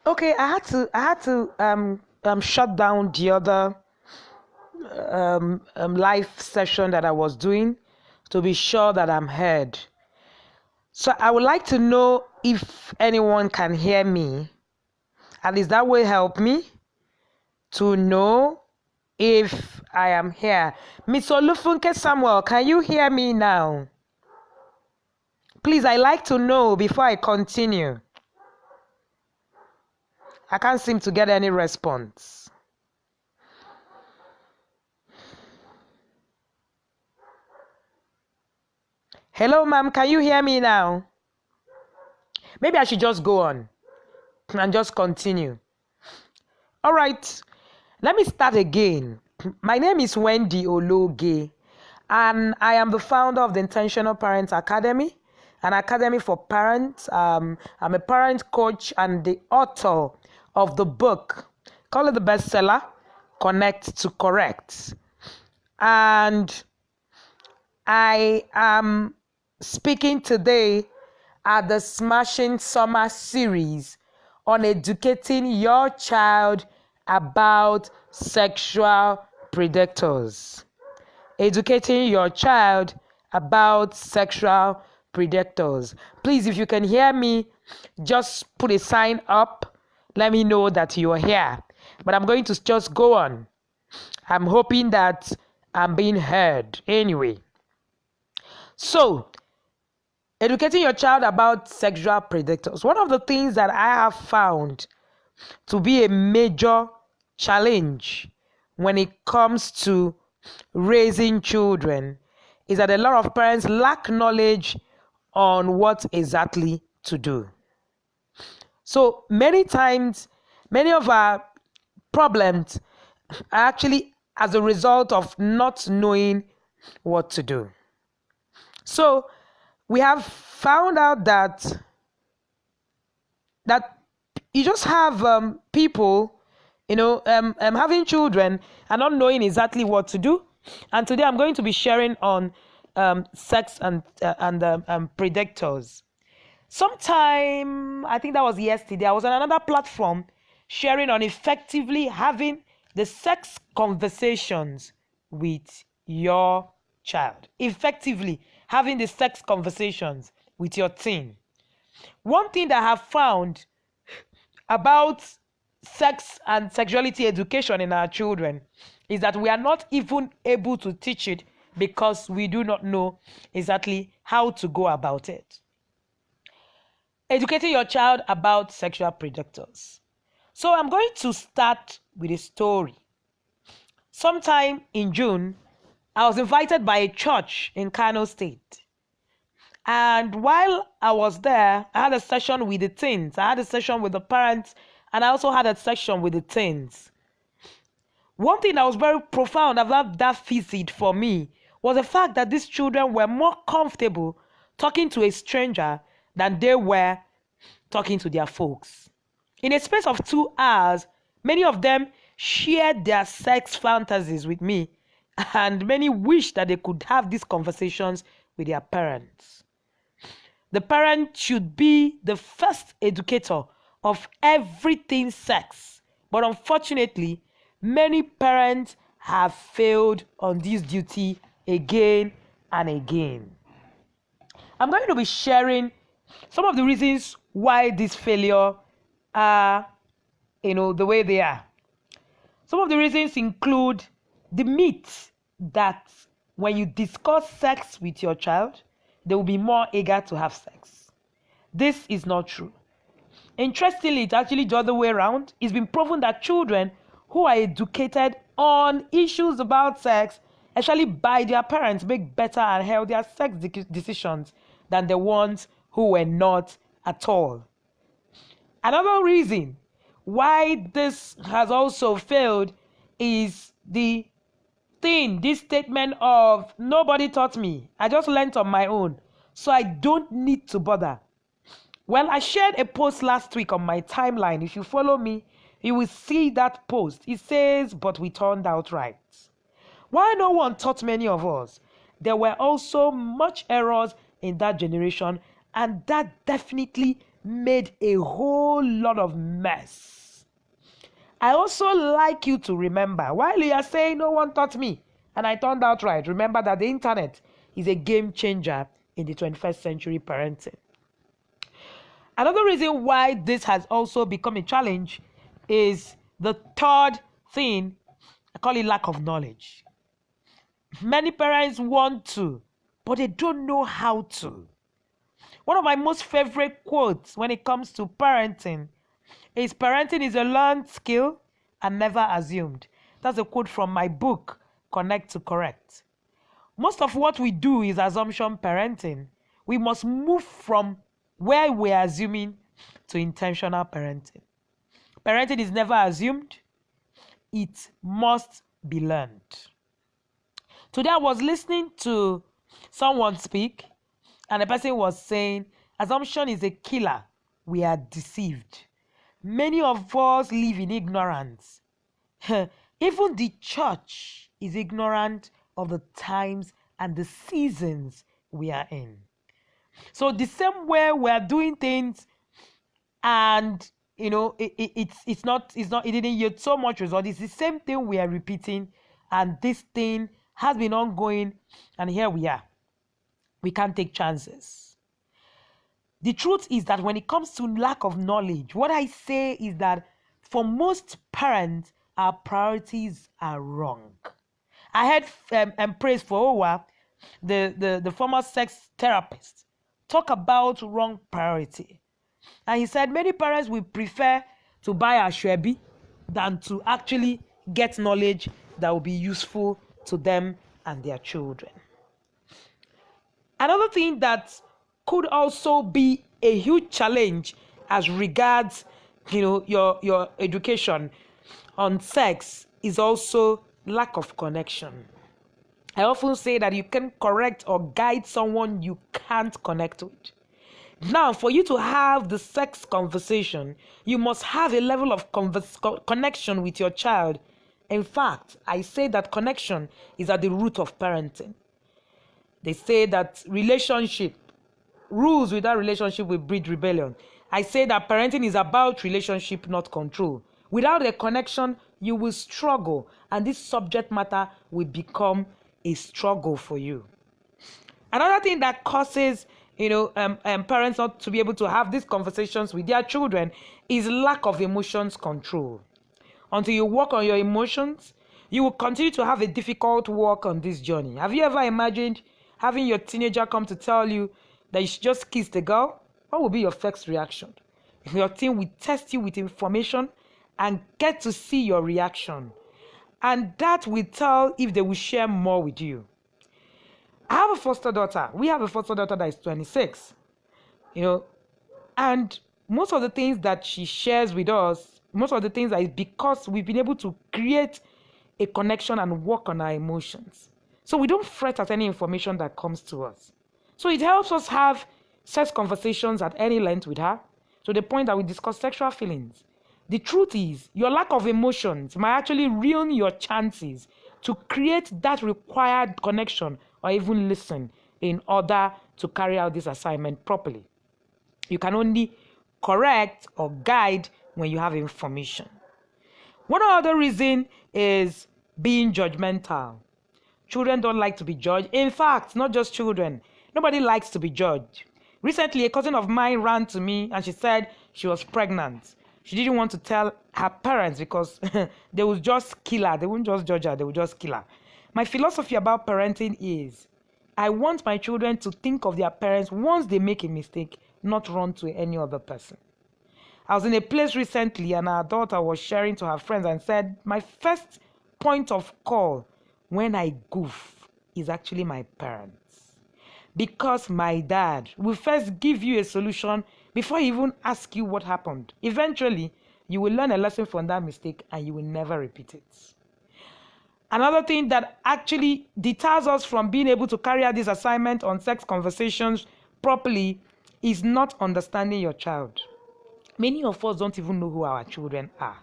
Okay, I had to shut down the other live session that I was doing to be sure that I'm heard. So I would like to know if anyone can hear me. At least that will help me to know if I am here. Miss Olufunke Samuel, can you hear me now? Please, I like to know before I continue. I can't seem to get any response. Hello, ma'am, can you hear me now? Maybe I should just go on and just continue. All right, let me start again. My name is Wendy Ologe, and I am the founder of the Intentional Parents Academy, an academy for parents. I'm a parent coach and the author of the book, call it the bestseller, Connect to Correct. And I am speaking today at the Smashing Summer series on educating your child about sexual predators. Educating your child about sexual predators. Please, if you can hear me, just put a sign up. Let me know that you are here. But I'm going to just go on. I'm hoping that I'm being heard anyway. So, educating your child about sexual predators. One of the things that I have found to be a major challenge when it comes to raising children is that a lot of parents lack knowledge on what exactly to do. So many times, many of our problems are actually as a result of not knowing what to do. So we have found out that you just have people, having children and not knowing exactly what to do. And today I'm going to be sharing on sex and predators. Sometime, I think that was yesterday, I was on another platform sharing on effectively having the sex conversations with your child. Effectively having the sex conversations with your teen. One thing that I have found about sex and sexuality education in our children is that we are not even able to teach it because we do not know exactly how to go about it. Educating your child about sexual predators. So I'm going to start with a story. Sometime in June, I was invited by a church in Kano State. And while I was there, I had a session with the teens. I had a session with the parents, and I also had a session with the teens. One thing that was very profound about that visit for me was the fact that these children were more comfortable talking to a stranger than they were talking to their folks. In a space of 2 hours, many of them shared their sex fantasies with me, and many wished that they could have these conversations with their parents. The parent should be the first educator of everything sex. But unfortunately, many parents have failed on this duty again and again. I'm going to be sharing some of the reasons why this failure are, the way they are. Some of the reasons include the myth that when you discuss sex with your child, they will be more eager to have sex. This is not true. Interestingly, it's actually the other way around. It's been proven that children who are educated on issues about sex, especially by their parents, make better and healthier sex decisions than the ones who were not at all. Another reason why this has also failed is this statement of nobody taught me. I just learned on my own, so I don't need to bother. Well, I shared a post last week on my timeline. If you follow me, you will see that post. It says, but we turned out right. While no one taught many of us, there were also much errors in that generation, and that definitely made a whole lot of mess. I also like you to remember, while you are saying no one taught me, and I turned out right, remember that the internet is a game changer in the 21st century parenting. Another reason why this has also become a challenge is the third thing. I call it lack of knowledge. Many parents want to, but they don't know how to. One of my most favorite quotes when it comes to parenting is, parenting is a learned skill and never assumed. That's a quote from my book, Connect to Correct. Most of what we do is assumption parenting. We must move from where we're assuming to intentional parenting. Parenting is never assumed. It must be learned. Today I was listening to someone speak, and the person was saying, assumption is a killer. We are deceived. Many of us live in ignorance. Even the church is ignorant of the times and the seasons we are in. So the same way we are doing things, and it didn't yield so much result. It's the same thing we are repeating, and this thing has been ongoing, and here we are. We can't take chances. The truth is that when it comes to lack of knowledge, what I say is that for most parents, our priorities are wrong. I heard praise for Owa, the former sex therapist, talk about wrong priority. And he said many parents will prefer to buy a shwebi than to actually get knowledge that will be useful to them and their children. Another thing that could also be a huge challenge as regards your education on sex is also lack of connection. I often say that you can correct or guide someone you can't connect with. Now, for you to have the sex conversation, you must have a level of connection with your child. In fact, I say that connection is at the root of parenting. They say that rules without relationship will breed rebellion. I say that parenting is about relationship, not control. Without a connection, you will struggle, and this subject matter will become a struggle for you. Another thing that causes parents not to be able to have these conversations with their children is lack of emotions control. Until you work on your emotions, you will continue to have a difficult walk on this journey. Have you ever imagined having your teenager come to tell you that you should just kiss the girl? What will be your first reaction? Your teen will test you with information and get to see your reaction. And that will tell if they will share more with you. I have a foster daughter. We have a foster daughter that is 26. And most of the things that she shares with us, most of the things is because we've been able to create a connection and work on our emotions. So we don't fret at any information that comes to us. So it helps us have sex conversations at any length with her, to the point that we discuss sexual feelings. The truth is, your lack of emotions might actually ruin your chances to create that required connection or even listen in order to carry out this assignment properly. You can only correct or guide when you have information. One other reason is being judgmental. Children don't like to be judged. In fact, not just children. Nobody likes to be judged. Recently, a cousin of mine ran to me and she said she was pregnant. She didn't want to tell her parents because they would just kill her. They wouldn't just judge her, they would just kill her. My philosophy about parenting is, I want my children to think of their parents once they make a mistake, not run to any other person. I was in a place recently and our daughter was sharing to her friends and said, my first point of call when I goof is actually my parents. Because my dad will first give you a solution before he even ask you what happened. Eventually, you will learn a lesson from that mistake and you will never repeat it. Another thing that actually deters us from being able to carry out this assignment on sex conversations properly is not understanding your child. Many of us don't even know who our children are.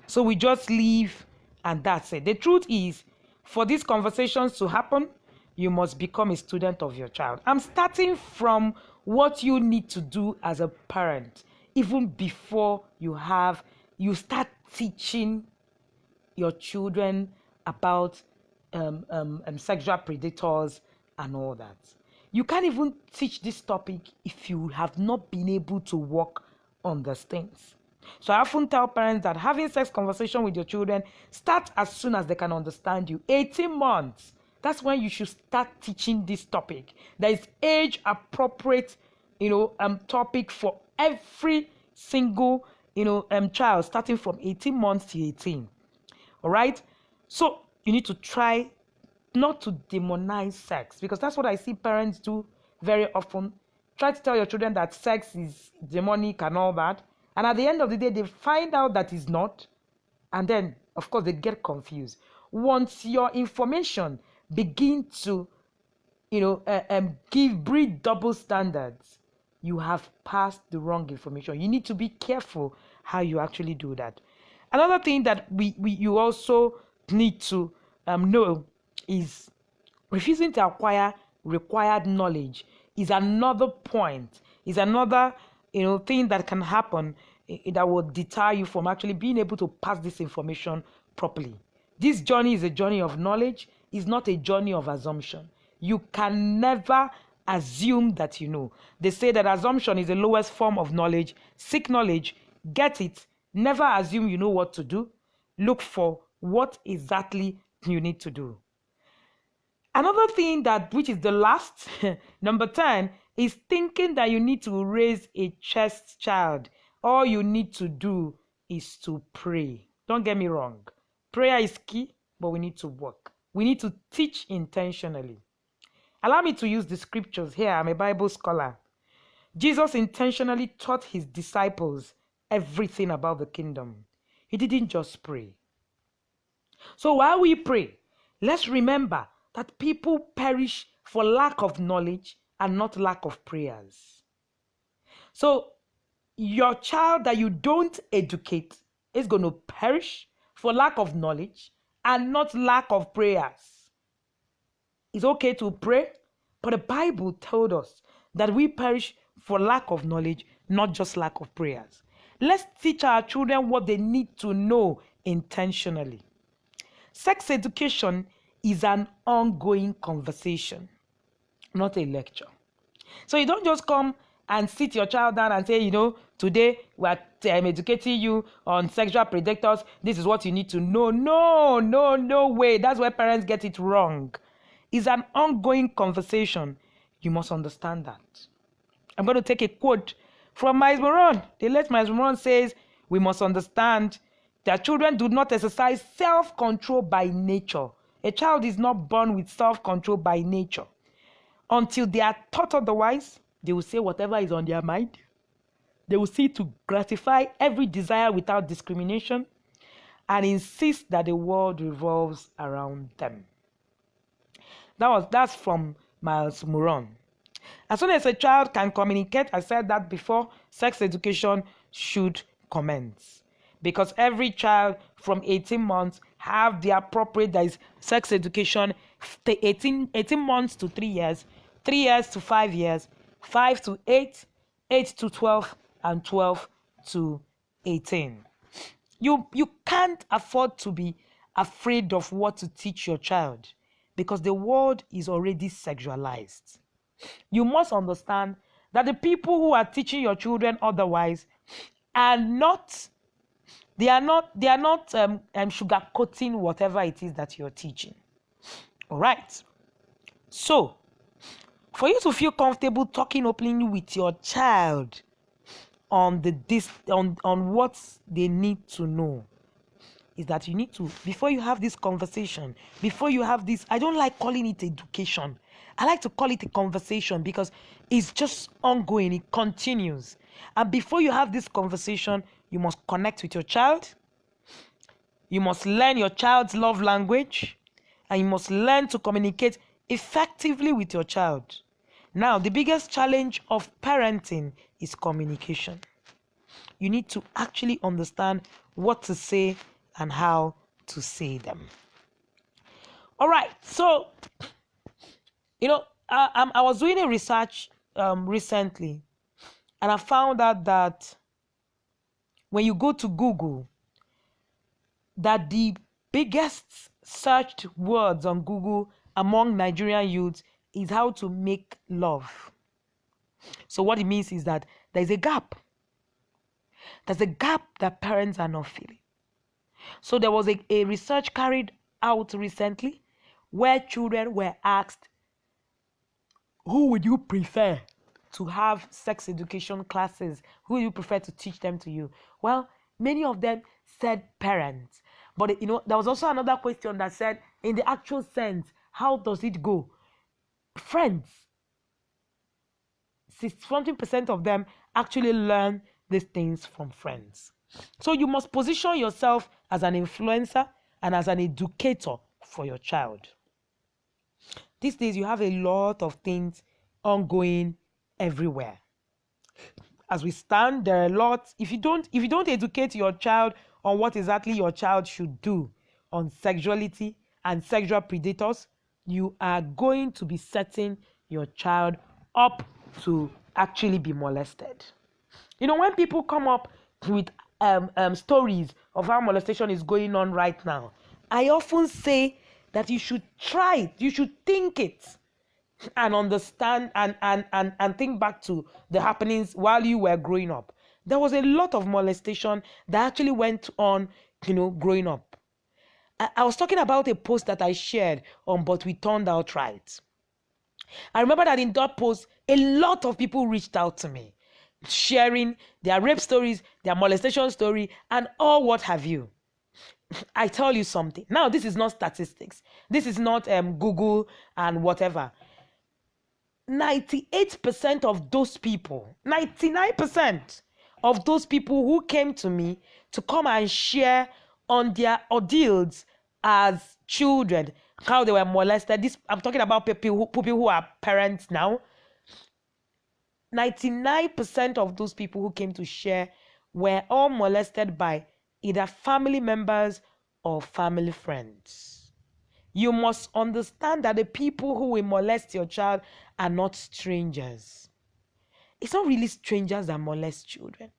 So we just leave and that's it. The truth is, for these conversations to happen, you must become a student of your child. I'm starting from what you need to do as a parent, even before you start teaching your children about sexual predators and all that. You can't even teach this topic if you have not been able to work on these things. So I often tell parents that having sex conversation with your children start as soon as they can understand you. 18 months. That's when you should start teaching this topic. There is age appropriate, topic for every single, child starting from 18 months to 18. All right. So you need to try not to demonize sex, because that's what I see parents do very often. Try to tell your children that sex is demonic and all that. And at the end of the day, they find out that it's not. And then, of course, they get confused. Once your information begin to, breed double standards, you have passed the wrong information. You need to be careful how you actually do that. Another thing that you also need to know is refusing to acquire required knowledge is another point, is another thing that can happen that will deter you from actually being able to pass this information properly. This journey is a journey of knowledge, it's not a journey of assumption. You can never assume that you know. They say that assumption is the lowest form of knowledge. Seek knowledge, get it. Never assume you know what to do. Look for what exactly you need to do. Another thing which is the last, number 10, is thinking that you need to raise a chaste child. All you need to do is to pray. Don't get me wrong. Prayer is key, but we need to work. We need to teach intentionally. Allow me to use the scriptures here. I'm a Bible scholar. Jesus intentionally taught his disciples everything about the kingdom. He didn't just pray. So while we pray, let's remember that people perish for lack of knowledge and not lack of prayers. So your child that you don't educate is going to perish for lack of knowledge and not lack of prayers. It's okay to pray, but the Bible told us that we perish for lack of knowledge, not just lack of prayers. Let's teach our children what they need to know intentionally. Sex education is an ongoing conversation, not a lecture. So you don't just come and sit your child down and say, today we're educating you on sexual predators. This is what you need to know. No way. That's where parents get it wrong. It's an ongoing conversation. You must understand that. I'm going to take a quote from Miles Moron. The late Miles Moron says, we must understand that children do not exercise self-control by nature. A child is not born with self-control by nature. Until they are taught otherwise, they will say whatever is on their mind. They will seek to gratify every desire without discrimination and insist that the world revolves around them. That's from Miles Moron. As soon as a child can communicate, I said that before, sex education should commence. Because every child from 18 months have the appropriate, that is sex education, 18 months to 3 years, 3 years to 5 years, 5 to 8, 8 to 12, and 12 to 18. You can't afford to be afraid of what to teach your child, because the world is already sexualized. You must understand that the people who are teaching your children otherwise are not sugarcoating whatever it is that you're teaching. All right. So, for you to feel comfortable talking openly with your child on what they need to know, is that you need to, before you have this conversation, before you have this, I don't like calling it education. I like to call it a conversation, because it's just ongoing, it continues. And before you have this conversation, you must connect with your child. You must learn your child's love language, and you must learn to communicate effectively with your child. Now, the biggest challenge of parenting is communication. You need to actually understand what to say and how to say them. All right. So, I was doing a research recently, and I found out that when you go to Google, that the biggest searched words on Google among Nigerian youths is how to make love. So what it means is that there's a gap. There's a gap that parents are not filling. So there was a research carried out recently where children were asked, who would you prefer to have sex education classes? Who would you prefer to teach them to you? Well, many of them said parents. But there was also another question that said, in the actual sense, how does it go? Friends. 60% of them actually learn these things from friends. So you must position yourself as an influencer and as an educator for your child. These days you have a lot of things ongoing everywhere. As we stand, there are a lot. If you don't educate your child on what exactly your child should do on sexuality and sexual predators, you are going to be setting your child up to actually be molested. When people come up with stories of how molestation is going on right now, I often say that you should try it, you should think it, and understand and think back to the happenings while you were growing up. There was a lot of molestation that actually went on, growing up. I was talking about a post that I shared on But We Turned Out Right. I remember that in that post, a lot of people reached out to me, sharing their rape stories, their molestation story, and all what have you. I tell you something. Now, this is not statistics. This is not Google and whatever. 98% of those people, 99% of those people who came to me to come and share on their ordeals as children, how they were molested. I'm talking about people who are parents now. 99% of those people who came to share were all molested by either family members or family friends. You must understand that the people who will molest your child are not strangers. It's not really strangers that molest children.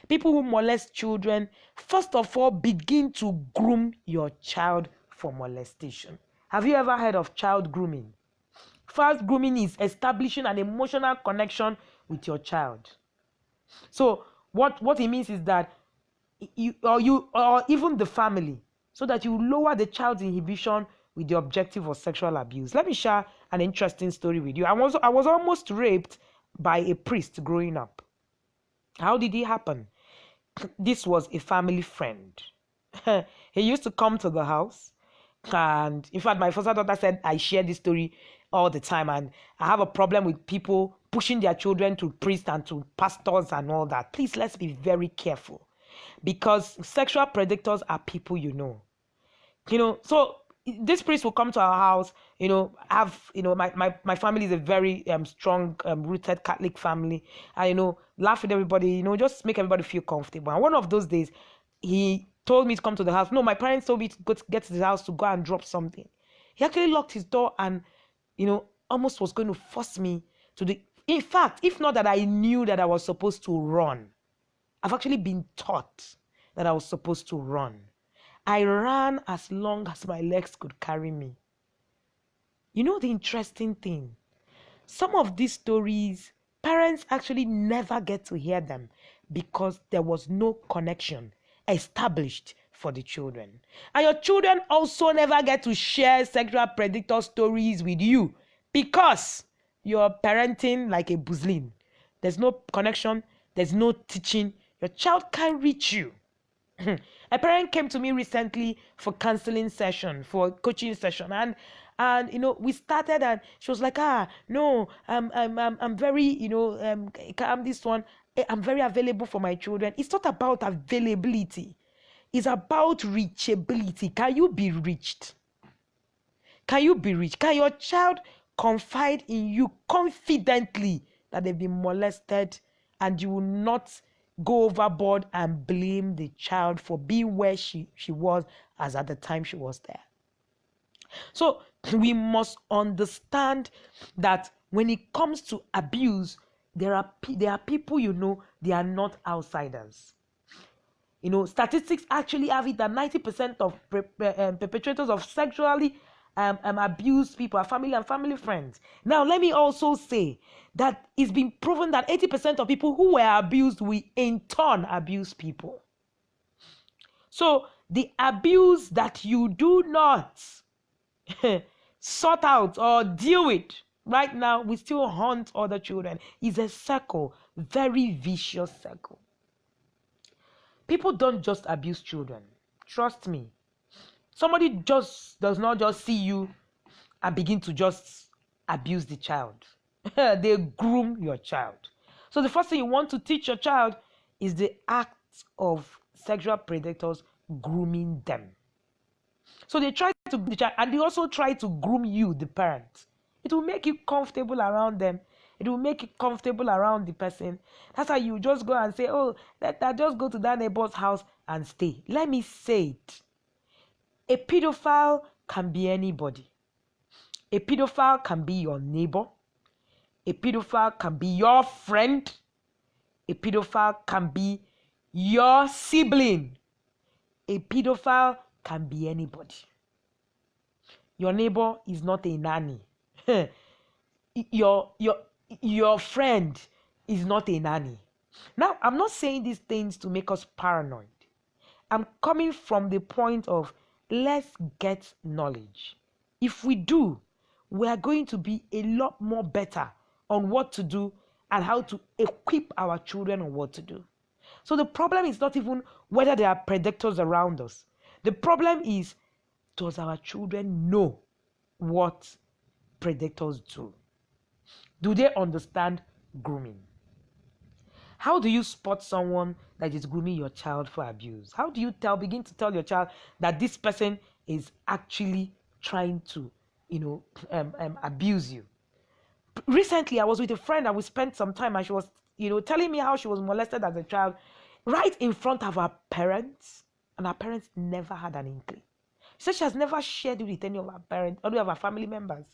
People who molest children, first of all, begin to groom your child for molestation. Have you ever heard of child grooming? First, grooming is establishing an emotional connection with your child. So what it means is that you or even the family, so that you lower the child's inhibition with the objective of sexual abuse. Let me share an interesting story with you. I was almost raped by a priest growing up. How did it happen? This was a family friend. He used to come to the house, and in fact, my foster daughter said I share this story all the time, and I have a problem with people pushing their children to priests and to pastors and all that. Please, let's be very careful, because sexual predators are people so this priest will come to our house, my family is a very strong rooted Catholic family, and laugh with everybody, just make everybody feel comfortable. And one of those days he told me to come to the house. No, my parents told me to go to get to the house to go and drop something. He actually locked his door and almost was going to force me to in fact, if not that I knew that I was supposed to run, I've actually been taught that I was supposed to run. I ran as long as my legs could carry me. The interesting thing, some of these stories, parents actually never get to hear them because there was no connection established for the children. And your children also never get to share sexual predator stories with you because you're parenting like a buzzling. There's no connection, there's no teaching. Your child can't reach you. A parent came to me recently for counseling session, for coaching session, and we started, and she was like, no, I'm very, I'm this one, I'm very available for my children. It's not about availability, it's about reachability. Can you be reached? Can you be reached? Can your child confide in you confidently that they've been molested, and you will not go overboard and blame the child for being where she was as at the time she was there? So we must understand that when it comes to abuse, there are people, they are not outsiders. Statistics actually have it that 90% of perpetrators of sexually abused people are family and family friends. Now, let me also say that it's been proven that 80% of people who were abused will in turn abuse people. So the abuse that you do not sort out or deal with right now, we still haunt other children. Is a circle, very vicious circle. People don't just abuse children. Trust me. Somebody just does not just see you and begin to just abuse the child. They groom your child. So the first thing you want to teach your child is the act of sexual predators grooming them. So they try to groom the child, and they also try to groom you, the parent. It will make you comfortable around them. It will make you comfortable around the person. That's how you just go and say, oh, let just go to that neighbor's house and stay. Let me say it. A pedophile can be anybody. A pedophile can be your neighbor. A pedophile can be your friend. A pedophile can be your sibling. A pedophile can be anybody. Your neighbor is not a nanny. Your friend is not a nanny. Now, I'm not saying these things to make us paranoid. I'm coming from the point of let's get knowledge. If we do, we are going to be a lot more better on what to do and how to equip our children on what to do. So the problem is not even whether there are predators around us. The problem is, does our children know what predators do? Do they understand grooming? How do you spot someone that is grooming your child for abuse? How do you begin to tell your child that this person is actually trying to, abuse you? Recently, I was with a friend and we spent some time, and she was, telling me how she was molested as a child right in front of her parents, and her parents never had an inkling. She said she has never shared it with any of her parents, any of her family members,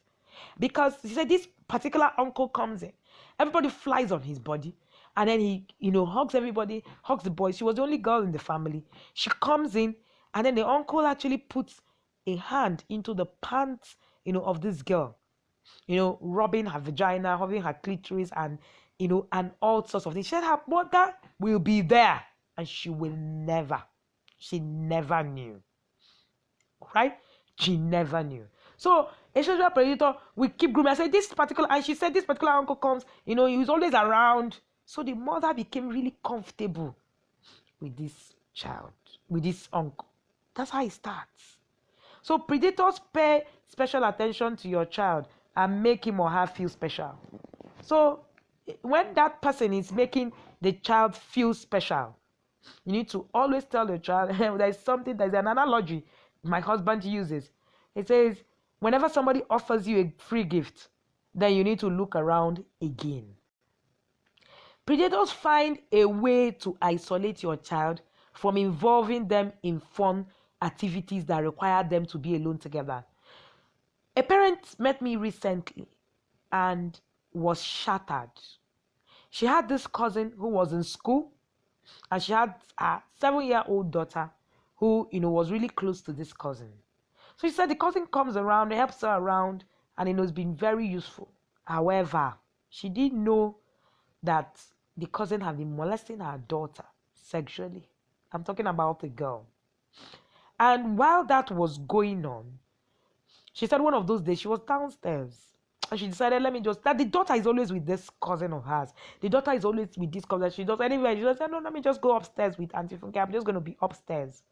because she said this particular uncle comes in, everybody flies on his body, and then he, hugs everybody, hugs the boys. She was the only girl in the family. She comes in, and then the uncle actually puts a hand into the pants, of this girl, rubbing her vagina, rubbing her clitoris, and and all sorts of things. She said her mother will be there, and she never knew. Right? She never knew. So a sexual predator will keep grooming. I said this particular, and she said this particular uncle comes, he was always around. So the mother became really comfortable with this child, with this uncle. That's how it starts. So predators pay special attention to your child and make him or her feel special. So when that person is making the child feel special, you need to always tell the child, there's an analogy my husband uses. It says, whenever somebody offers you a free gift, then you need to look around again. Predators find a way to isolate your child from involving them in fun activities that require them to be alone together. A parent met me recently and was shattered. She had this cousin who was in school, and she had a 7-year-old daughter who, was really close to this cousin. So she said the cousin comes around, helps her around, and it's been very useful. However, she didn't know that the cousin had been molesting her daughter sexually. I'm talking about the girl. And while that was going on, she said one of those days she was downstairs and she decided, that the daughter is always with this cousin of hers. The daughter is always with this cousin. She does anyway. She just said, no, let me just go upstairs with Auntie Funke. I'm just going to be upstairs.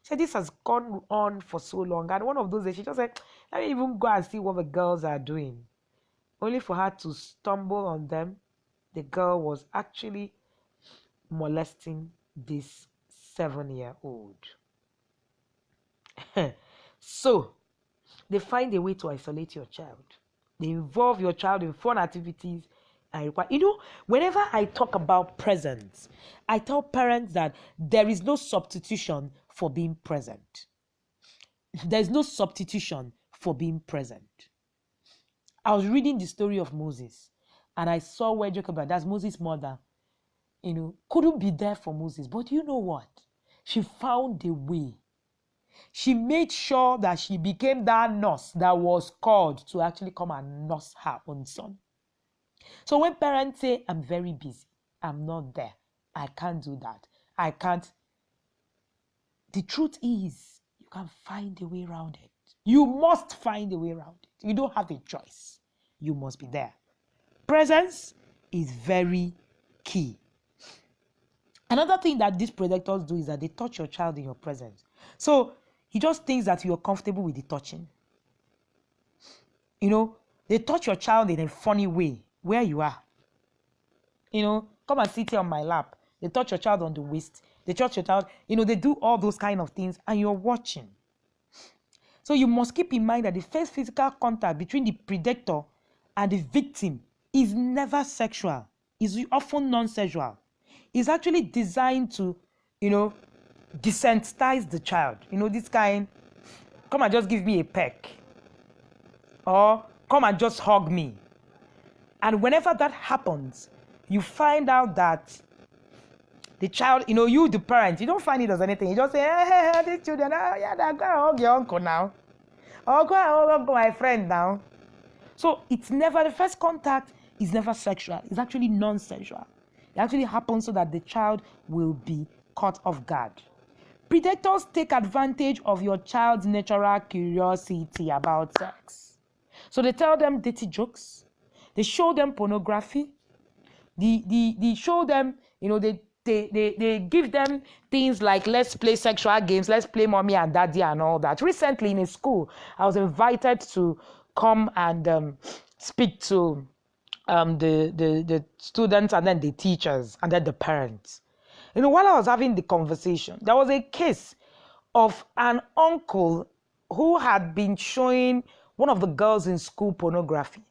She said this has gone on for so long. And one of those days she just said, let me even go and see what the girls are doing. Only for her to stumble on them. The girl was actually molesting this 7-year-old. So, they find a way to isolate your child. They involve your child in fun activities. Whenever I talk about presence, I tell parents that there is no substitution for being present. There is no substitution for being present. I was reading the story of Moses, and I saw where Jochebed, that's Moses' mother, couldn't be there for Moses. But you know what? She found a way. She made sure that she became that nurse that was called to actually come and nurse her own son. So when parents say, I'm very busy, I'm not there, I can't do that, I can't, the truth is, you can find a way around it. You must find a way around it. You don't have a choice. You must be there. Presence is very key. Another thing that these predators do is that they touch your child in your presence. So he just thinks that you're comfortable with the touching. They touch your child in a funny way where you are. Come and sit here on my lap. They touch your child on the waist. They touch your child. They do all those kind of things and you're watching. So you must keep in mind that the first physical contact between the predator and the victim is never sexual. It's often non-sexual. It's actually designed to, desensitize the child. This kind, come and just give me a peck. Or come and just hug me. And whenever that happens, you find out that the child, you, the parent, you don't find it as anything. You just say, hey, these children, go and hug your uncle now. Or go and hug my friend now. So it's never, the first contact is never sexual. It's actually non-sexual. It actually happens so that the child will be caught off guard. Predators take advantage of your child's natural curiosity about sex. So they tell them dirty jokes. They show them pornography. They show them, they give them things like, let's play sexual games, let's play mommy and daddy and all that. Recently in a school, I was invited to come and speak to the students and then the teachers and then the parents. While I was having the conversation, there was a case of an uncle who had been showing one of the girls in school pornography.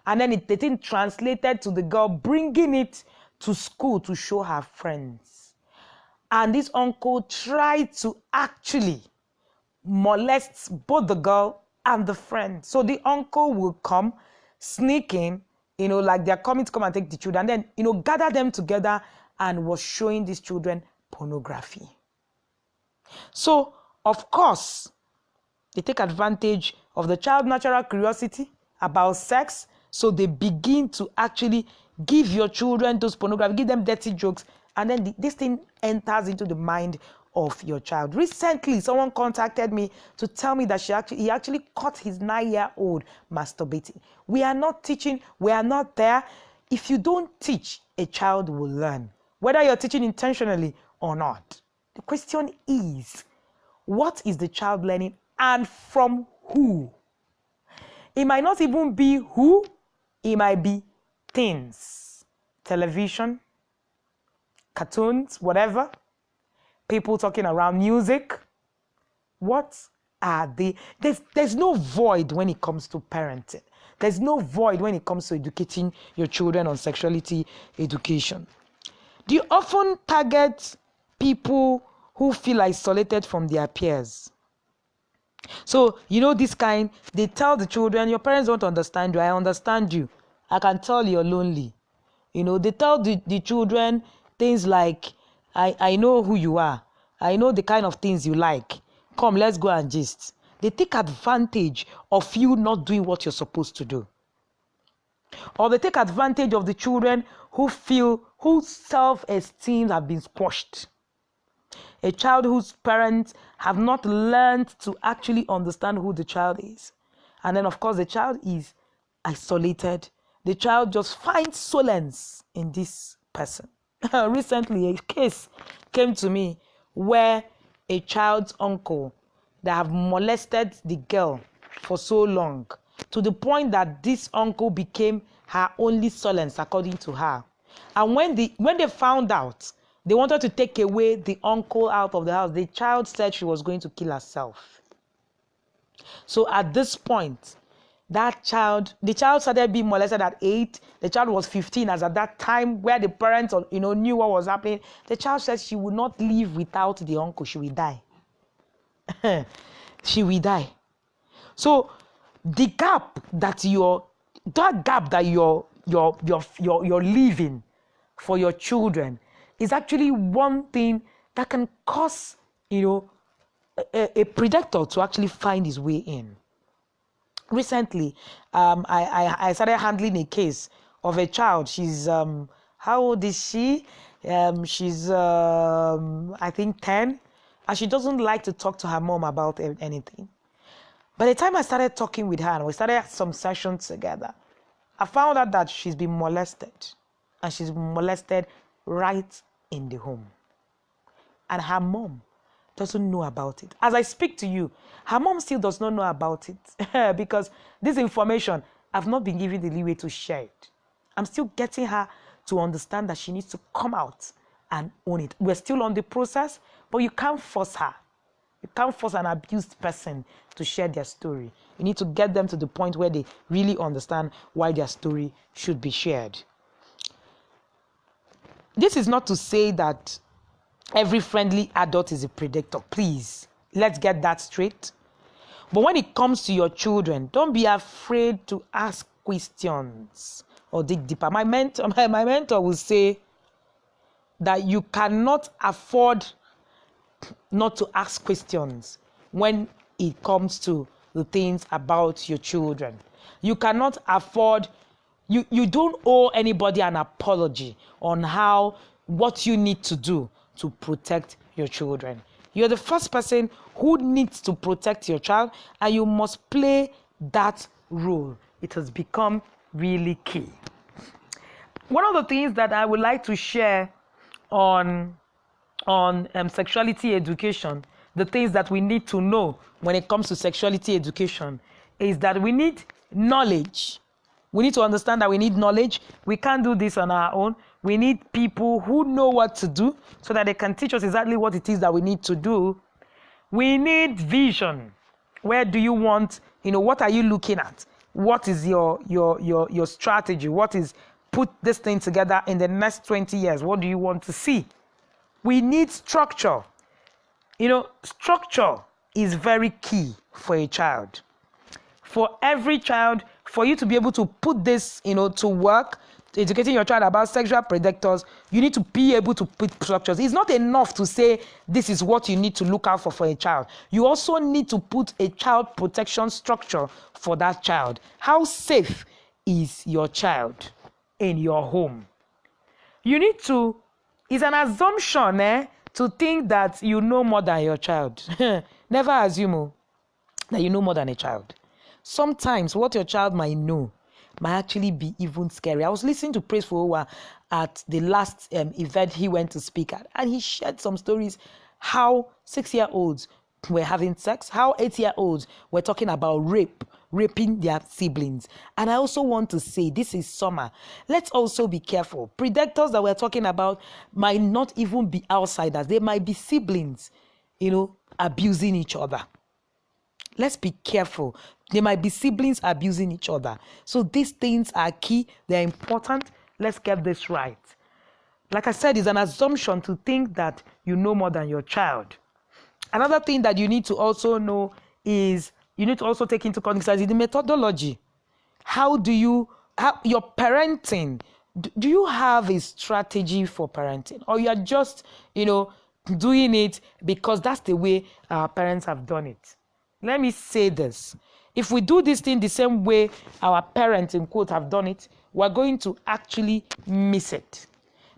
And then the thing translated to the girl bringing it to school to show her friends. And this uncle tried to actually molest both the girl and the friend. So the uncle will come, sneak in, like they're coming to come and take the children, and then, gather them together and was showing these children pornography. So, of course, they take advantage of the child's natural curiosity about sex. So they begin to actually give your children those pornography, give them dirty jokes, and then this thing enters into the mind of your child. Recently, someone contacted me to tell me that he actually caught his 9-year-old masturbating. We are not teaching, we are not there. If you don't teach, a child will learn, whether you're teaching intentionally or not. The question is, what is the child learning and from who? It might not even be who, it might be things. Television, cartoons, whatever. People talking around music. What are they? There's no void when it comes to parenting. There's no void when it comes to educating your children on sexuality education. Do you often target people who feel isolated from their peers? So, this kind, they tell the children, your parents don't understand you, I understand you. I can tell you're lonely. They tell the children things like, I know who you are. I know the kind of things you like. Come, let's go and gist. They take advantage of you not doing what you're supposed to do. Or they take advantage of the children whose self-esteem have been squashed. A child whose parents have not learned to actually understand who the child is. And then, of course, the child is isolated. The child just finds solace in this person. Recently, a case came to me where a child's uncle that have molested the girl for so long, to the point that this uncle became her only solace, according to her. And when they found out, they wanted to take away the uncle out of the house. The child said she was going to kill herself. So at this point, the child started being molested at 8. The child was 15 as at that time, where the parents knew what was happening. The child said she would not live without the uncle. She will die. She will die. So the gap that your that gap that you're leaving for your children is actually one thing that can cause, a predator to actually find his way in. Recently, I started handling a case of a child. She's how old is she? She's I think 10, and she doesn't like to talk to her mom about anything. By the time I started talking with her and we started some sessions together, I found out that she's been molested, and she's been molested right in the home. And her mom doesn't know about it. As I speak to you, her mom still does not know about it because this information, I've not been given the leeway to share it. I'm still getting her to understand that she needs to come out and own it. We're still on the process, but you can't force her. You can't force an abused person to share their story. You need to get them to the point where they really understand why their story should be shared. This is not to say that every friendly adult is a predator. Please, let's get that straight. But when it comes to your children, don't be afraid to ask questions or dig deeper. My mentor will say that you cannot afford not to ask questions when it comes to the things about your children. You cannot afford, you don't owe anybody an apology on what you need to do to protect your children. You're the first person who needs to protect your child, and you must play that role. It has become really key. One of the things that I would like to share on sexuality education, the things that we need to know when it comes to sexuality education, is that we need knowledge. We need to understand that we need knowledge. We can't do this on our own. We need people who know what to do so that they can teach us exactly what it is that we need to do. We need vision. Where do you want, what are you looking at? What is your strategy? What is put this thing together in the next 20 years? What do you want to see? We need structure. Structure is very key for a child. For every child, for you to be able to put this, to work, educating your child about sexual predators, you need to be able to put structures. It's not enough to say this is what you need to look out for a child. You also need to put a child protection structure for that child. How safe is your child in your home? You need to, it's an assumption to think that you know more than your child. Never assume that you know more than a child. Sometimes what your child might know might actually be even scary. I was listening to Praise for Owa at the last event he went to speak at, and he shared some stories how 6-year-olds were having sex, how 8-year-olds were talking about raping their siblings. And I also want to say, this is summer. Let's also be careful. Predators that we're talking about might not even be outsiders. They might be siblings, abusing each other. Let's be careful. They might be siblings abusing each other. So these things are key. They're important. Let's get this right. Like I said, it's an assumption to think that you know more than your child. Another thing that you need to also know is you need to also take into consideration the methodology. How your parenting, do you have a strategy for parenting? Or you are just, doing it because that's the way our parents have done it? Let me say this. If we do this thing the same way our parents, in quote, have done it, we're going to actually miss it.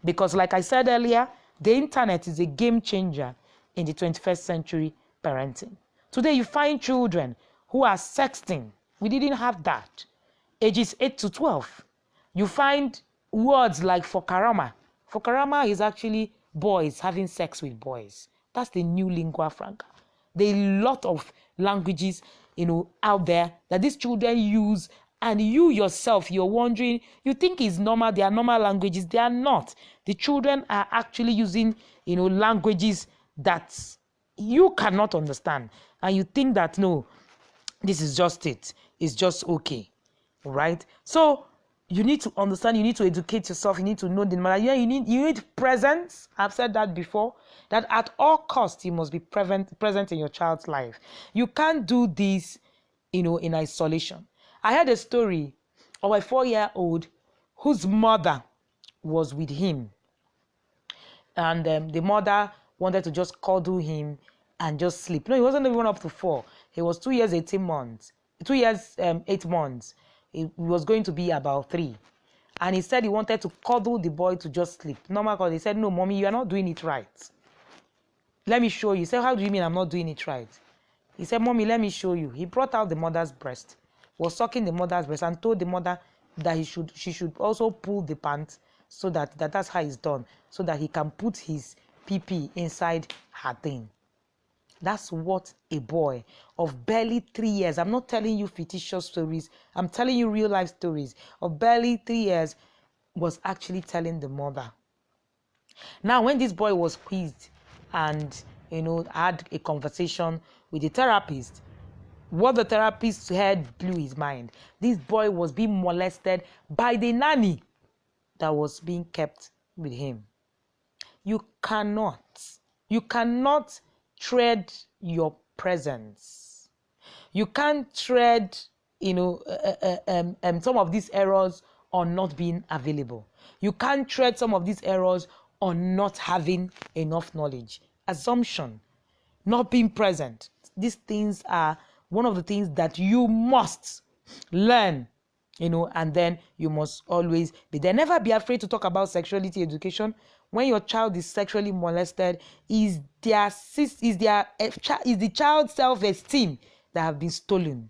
Because like I said earlier, the internet is a game changer in the 21st century parenting. Today you find children who are sexting. We didn't have that. Ages 8 to 12. You find words like fokarama. Fokarama is actually boys having sex with boys. That's the new lingua franca. There are a lot of languages, out there that these children use, and you yourself, you're wondering, you think it's normal, they are normal languages. They are not. The children are actually using, languages that you cannot understand. And you think that, no, this is just it. It's just okay. Right? So you need to understand, you need to educate yourself, you need to know the matter. You need presence. I've said that before, that at all costs you must be present in your child's life. You can't do this, in isolation. I heard a story of a 4-year-old whose mother was with him. And the mother wanted to just cuddle him and just sleep. No, he wasn't even up to 4. He was 2 years, 18 months. 2 years, 8 months. He was going to be about 3. And he said he wanted to cuddle the boy to just sleep. Normal cuddle. He said, no, mommy, you are not doing it right. Let me show you. He said, how do you mean I'm not doing it right? He said, mommy, let me show you. He brought out the mother's breast, was sucking the mother's breast, and told the mother that she should also pull the pants so that's how it's done, so that he can put his pee inside her thing. That's what a boy of barely 3 years, I'm not telling you fictitious stories, I'm telling you real life stories, of barely 3 years was actually telling the mother. Now, when this boy was quizzed and, had a conversation with the therapist, what the therapist heard blew his mind. This boy was being molested by the nanny that was being kept with him. You cannot tread your presence. You can't tread, some of these errors on not being available. You can't tread some of these errors on not having enough knowledge. Assumption, not being present. These things are one of the things that you must learn, and then you must always be there. Never be afraid to talk about sexuality education. When your child is sexually molested, is the child's self-esteem that have been stolen.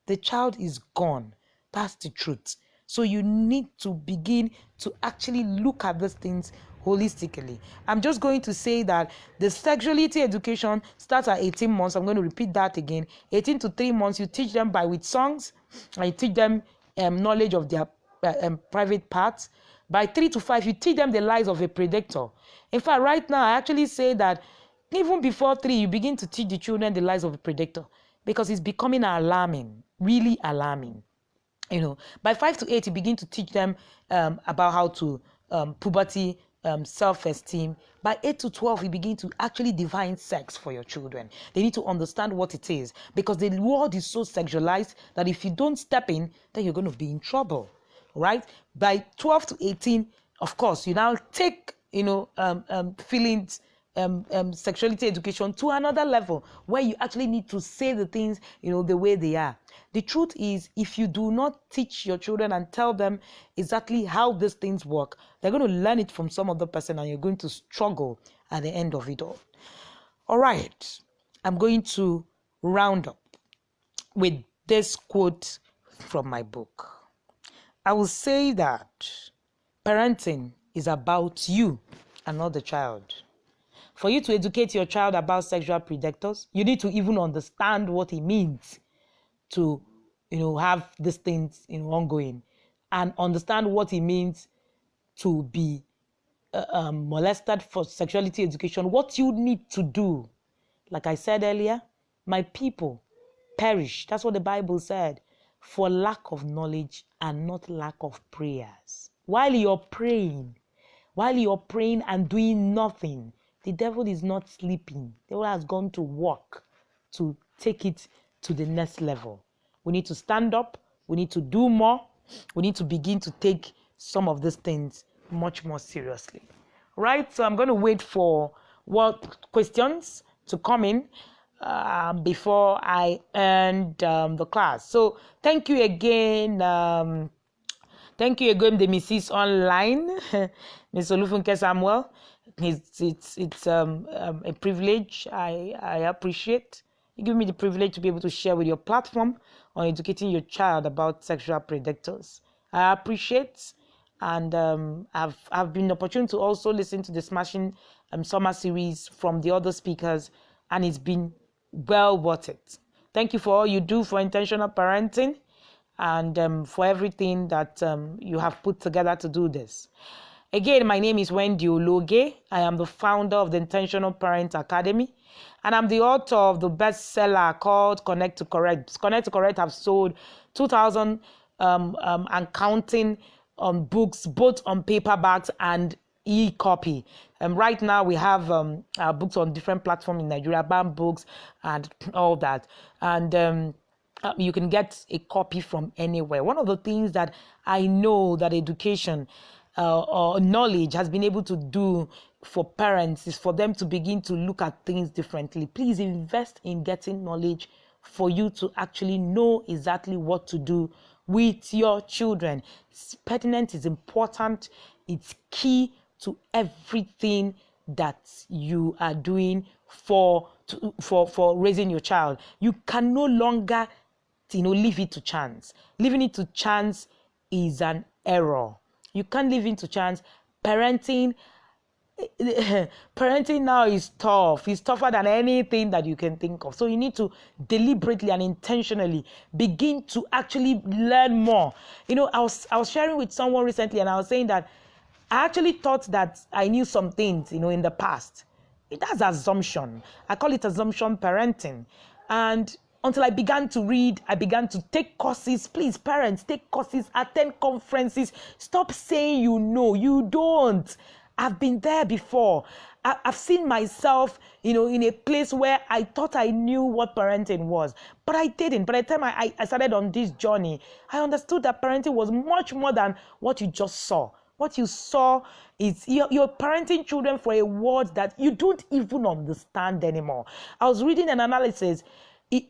The child is gone. That's the truth. So you need to begin to actually look at these things holistically. I'm just going to say that the sexuality education starts at 18 months. I'm going to repeat that again. 18 to 3 months, you teach them with songs, and you teach them knowledge of their private parts. By 3 to 5, you teach them the lies of a predator. In fact, right now, I actually say that even before 3, you begin to teach the children the lies of a predator, because it's becoming alarming, really alarming. By 5 to 8, you begin to teach them about how to puberty, self-esteem. By 8 to 12, you begin to actually define sex for your children. They need to understand what it is, because the world is so sexualized that if you don't step in, then you're going to be in trouble, right? By 12 to 18, of course, you now take, feelings, sexuality education to another level, where you actually need to say the things, the way they are. The truth is, if you do not teach your children and tell them exactly how these things work, they're going to learn it from some other person, and you're going to struggle at the end of it all. All right, I'm going to round up with this quote from my book. I will say that parenting is about you and not the child. For you to educate your child about sexual predators, you need to even understand what it means to, have these things, ongoing, and understand what it means to be molested for sexuality education, what you need to do. Like I said earlier, my people perish. That's what the Bible said, for lack of knowledge and not lack of prayers. While you're praying and doing nothing, the devil is not sleeping. The devil has gone to work to take it to the next level. We need to stand up. We need to do more. We need to begin to take some of these things much more seriously. Right? So I'm going to wait for questions to come in before I end the class. So thank you again. Thank you again, the Mrs. Online, Ms. Olufunke Samuel. It's a privilege. I appreciate you give me the privilege to be able to share with your platform on educating your child about sexual predators. I appreciate, and I've been opportunity to also listen to the Smashing Summer series from the other speakers, and it's been well worth it. Thank you for all you do for intentional parenting, and for everything that you have put together to do this. Again, my name is Wendy Ologe. I am the founder of the Intentional Parent Academy, and I'm the author of the bestseller called Connect to Correct. Connect to Correct have sold 2,000 and counting books, both on paperbacks and e-copy. Right now, we have our books on different platforms in Nigeria, BAM Books and all that. And You can get a copy from anywhere. One of the things that I know that education or knowledge has been able to do for parents is for them to begin to look at things differently. Please invest in getting knowledge for you to actually know exactly what to do with your children. Pertinence is important. It's key to everything that you are doing for raising your child. You can no longer leave it to chance. Leaving it to chance is an error. You can't leave it to chance. Parenting now is tough. It's tougher than anything that you can think of. So you need to deliberately and intentionally begin to actually learn more. I was sharing with someone recently, and I was saying that I actually thought that I knew some things, in the past. That's assumption. I call it assumption parenting. And until I began to read, I began to take courses. Please, parents, take courses, attend conferences. Stop saying you know. You don't. I've been there before. I've seen myself, in a place where I thought I knew what parenting was, but I didn't. By the time I started on this journey, I understood that parenting was much more than what you just saw. What you saw is you're parenting children for a world that you don't even understand anymore. I was reading an analysis.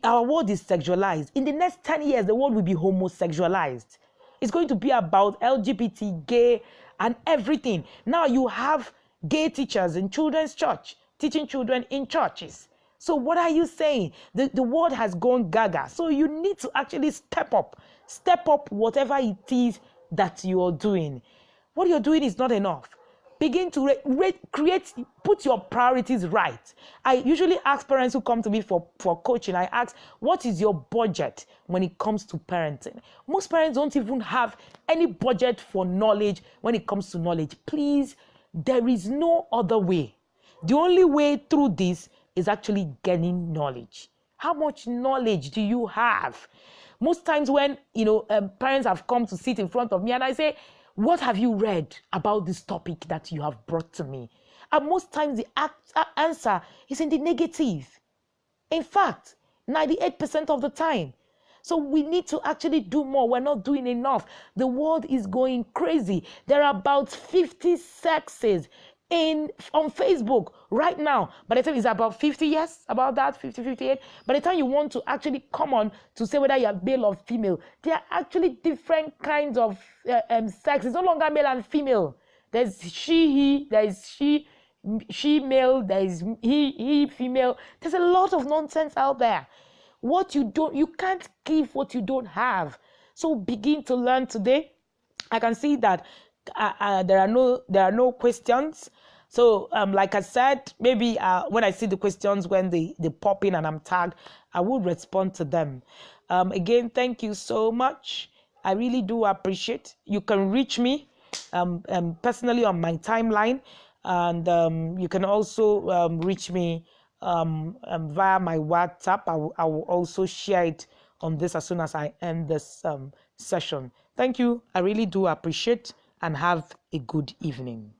Our world is sexualized. In the next 10 years, the world will be homosexualized. It's going to be about LGBT, gay, and everything. Now you have gay teachers in children's church, teaching children in churches. So what are you saying? The world has gone gaga. So you need to actually step up whatever it is that you're doing. What you're doing is not enough. Begin to put your priorities right. I usually ask parents who come to me for coaching, I ask, what is your budget when it comes to parenting? Most parents don't even have any budget for knowledge when it comes to knowledge. Please, there is no other way. The only way through this is actually gaining knowledge. How much knowledge do you have? Most times when, parents have come to sit in front of me and I say, what have you read about this topic that you have brought to me? And most times the answer is in the negative. In fact, 98% of the time. So we need to actually do more. We're not doing enough. The world is going crazy. There are about 50 sexes on Facebook right now. By the time it's about 50 years, about that, 50, 58. By the time you want to actually come on to say whether you're male or female, there are actually different kinds of sex. It's no longer male and female. There's she, he, there's she male, there's he female. There's a lot of nonsense out there. You can't give what you don't have. So begin to learn today. I can see that there are no questions. So like I said, maybe when I see the questions, when they pop in and I'm tagged, I will respond to them. Again, thank you so much. I really do appreciate. You can reach me personally on my timeline, and you can also reach me via my WhatsApp. I will also share it on this as soon as I end this session. Thank you. I really do appreciate, and have a good evening.